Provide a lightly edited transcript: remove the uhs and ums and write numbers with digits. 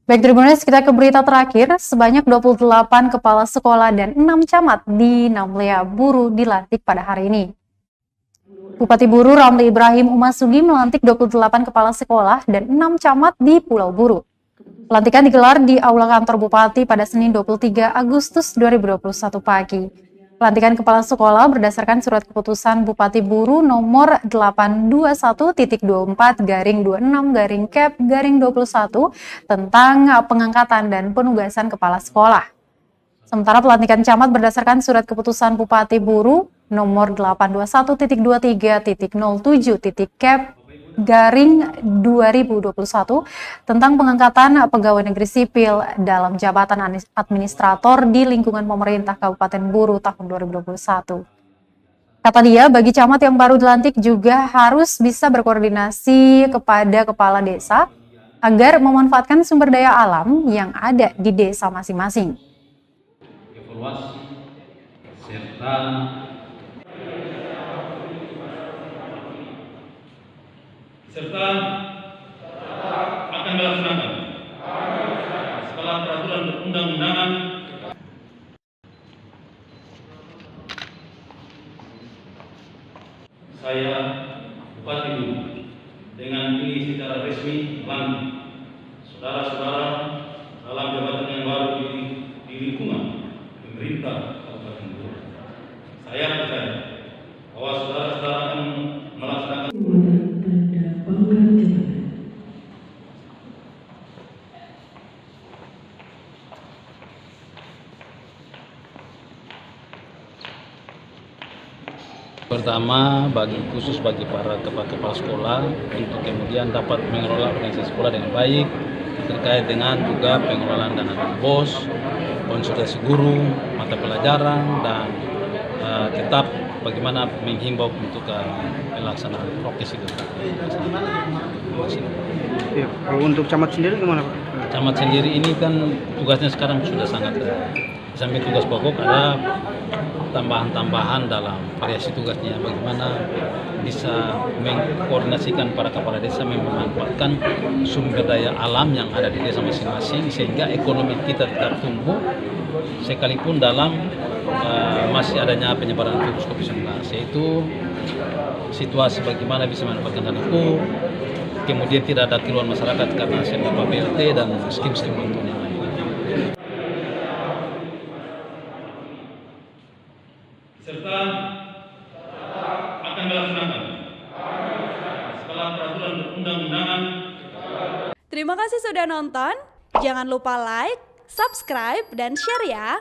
Baik Tribuners, kita ke berita terakhir. Sebanyak 28 kepala sekolah dan 6 camat di Namlia Buru dilantik pada hari ini. Bupati Buru Ramli Ibrahim Umasugi melantik 28 kepala sekolah dan 6 camat di Pulau Buru. Pelantikan digelar di Aula Kantor Bupati pada Senin 23 Agustus 2021 pagi. Pelantikan kepala sekolah berdasarkan surat keputusan Bupati Buru nomor 821-24-26-Kep-21 tentang pengangkatan dan penugasan kepala sekolah. Sementara pelantikan camat berdasarkan surat keputusan Bupati Buru nomor 821-27-Kep-2021 tentang pengangkatan pegawai negeri sipil dalam jabatan administrator di lingkungan pemerintah Kabupaten Buru tahun 2021. Kata dia, bagi camat yang baru dilantik juga harus bisa berkoordinasi kepada kepala desa agar memanfaatkan sumber daya alam yang ada di desa masing-masing. Evaluasi serta akan melaksanakan segala peraturan perundang-undangan saya Bupati Buru dengan ini secara resmi melantik saudara-saudara dalam jabatan yang baru di lingkungan pemerintah Kabupaten Buru. Saya percaya bahwa saudara-saudara akan melaksanakan pertama khusus bagi para kepala sekolah untuk kemudian dapat mengelola organisasi sekolah dengan baik terkait dengan juga pengelolaan dana bos, konsultasi guru, mata pelajaran dan tetap bagaimana menghimbau untuk pelaksanaan prokes itu. Ya, kalau untuk camat sendiri gimana Pak? Camat sendiri ini kan tugasnya sekarang sudah sangat sampai tugas pokok ada tambahan-tambahan dalam variasi tugasnya bagaimana bisa mengkoordinasikan para kepala desa memanfaatkan sumber daya alam yang ada di desa masing-masing sehingga ekonomi kita tetap tumbuh sekalipun dalam masih adanya penyebaran virus COVID-19, yaitu situasi bagaimana bisa memanfaatkan dana itu, kemudian tidak ada keluhan masyarakat karena senapa BLT dan skim-skim bantuan yang lain. Serta akan melaksanakan segala peraturan perundang-undangan. Terima kasih sudah nonton. Jangan lupa like, subscribe, dan share ya.